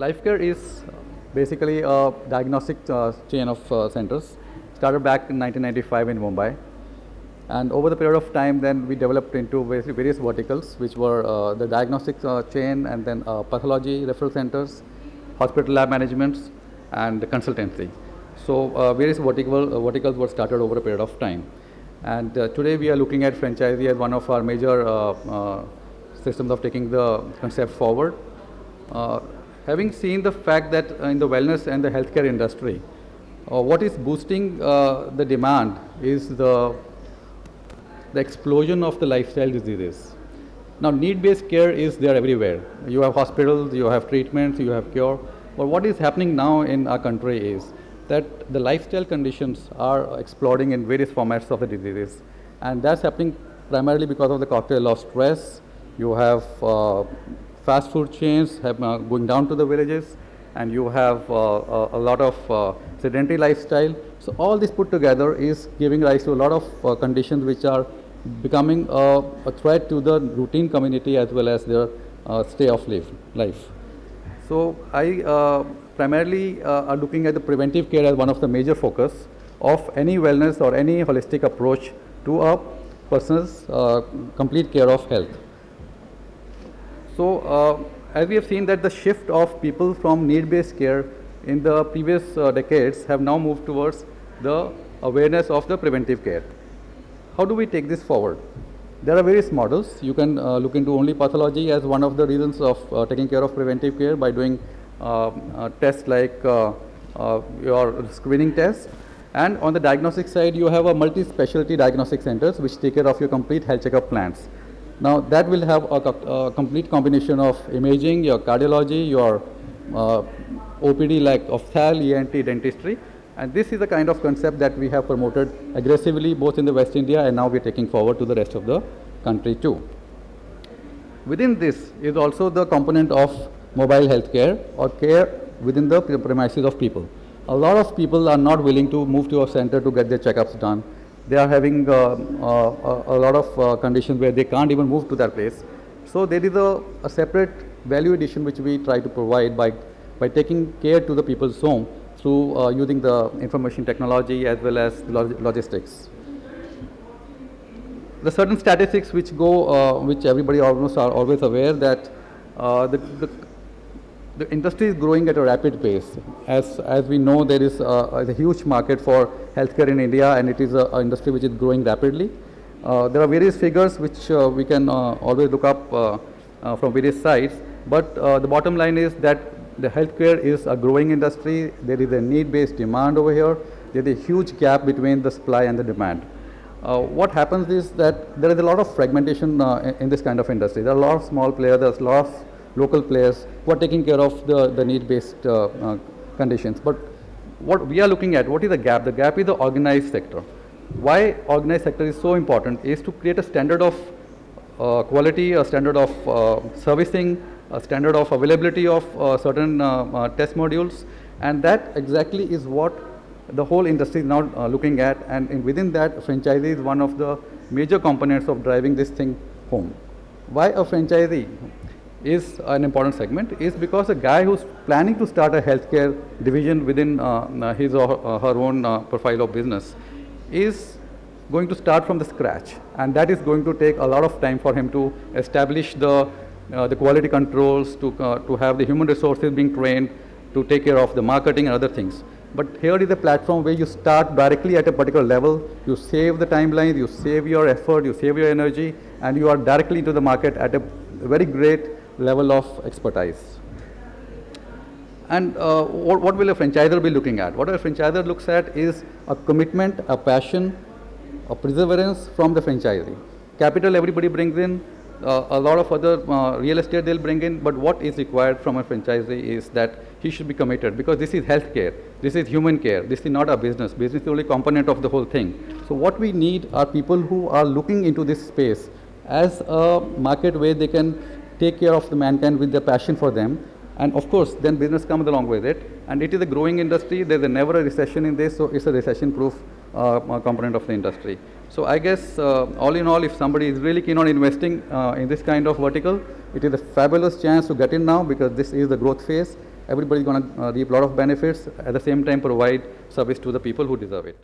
LifeCare is basically a diagnostic chain of centers. Started back in 1995 in Mumbai. And over the period of time, then we developed into various verticals, which were the diagnostic chain, and then pathology referral centers, hospital lab managements, and the consultancy. So various verticals were started over a period of time. And today we are looking at franchisee as one of our major systems of taking the concept forward. Having seen the fact that in the wellness and the healthcare industry, what is boosting the demand is the explosion of the lifestyle diseases. Now, need-based care is there everywhere. You have hospitals, you have treatments, you have cure. But what is happening now in our country is that the lifestyle conditions are exploding in various formats of the diseases. And that's happening primarily because of the cocktail of stress. You have fast food chains going down to the villages, and you have a lot of sedentary lifestyle. So all this put together is giving rise to a lot of conditions which are becoming a threat to the routine community as well as their stay of life. So I primarily are looking at the preventive care as one of the major focus of any wellness or any holistic approach to a person's complete care of health. So as we have seen that the shift of people from need-based care in the previous decades have now moved towards the awareness of the preventive care. How do we take this forward? There are various models. You can look into only pathology as one of the reasons of taking care of preventive care by doing tests like your screening test. And on the diagnostic side, you have a multi-specialty diagnostic centers which take care of your complete health checkup plans. Now that will have a complete combination of imaging, your cardiology, your OPD like ophthal, ENT, dentistry. And this is the kind of concept that we have promoted aggressively both in the West India and now we are taking forward to the rest of the country too. Within this is also the component of mobile health care or care within the premises of people. A lot of people are not willing to move to a center to get their checkups done. They are having a lot of conditions where they can't even move to that place. So there is a separate value addition which we try to provide by taking care to the people's home through using the information technology as well as logistics. The certain statistics which which everybody almost are always aware that the industry is growing at a rapid pace. As we know, there is a huge market for healthcare in India, and it is an industry which is growing rapidly. There are various figures which we can always look up from various sites, but the bottom line is that the healthcare is a growing industry. There is a need-based demand over here. There is a huge gap between the supply and the demand. What happens is that there is a lot of fragmentation in this kind of industry. There are a lot of small players, there are a lot of local players who are taking care of the need-based conditions. But what we are looking at, what is the gap? The gap is the organized sector. Why organized sector is so important is to create a standard of quality, a standard of servicing, a standard of availability of certain test modules, and that exactly is what the whole industry is now looking at, and within that, franchisee is one of the major components of driving this thing home. Why a franchisee is an important segment is because a guy who's planning to start a healthcare division within his or her own profile of business is going to start from the scratch, and that is going to take a lot of time for him to establish the quality controls, to have the human resources being trained, to take care of the marketing and other things. But here is a platform where you start directly at a particular level, you save the timeline, you save your effort, you save your energy, and you are directly into the market at a very great level of expertise. And what will a franchisor be looking at? What a franchisor looks at is a commitment, a passion, a perseverance from the franchisee. Capital everybody brings in, a lot of other real estate they'll bring in, but what is required from a franchisee is that he should be committed, because this is healthcare, this is human care, this is not a business. Business is the only component of the whole thing. So what we need are people who are looking into this space as a market where they can take care of the mankind with their passion for them, and of course then business comes along with it, and it is a growing industry. There's never a recession in this, so it's a recession proof component of the industry. So I guess all in all, if somebody is really keen on investing in this kind of vertical, it is a fabulous chance to get in now, because this is the growth phase, everybody's going to reap a lot of benefits, at the same time provide service to the people who deserve it.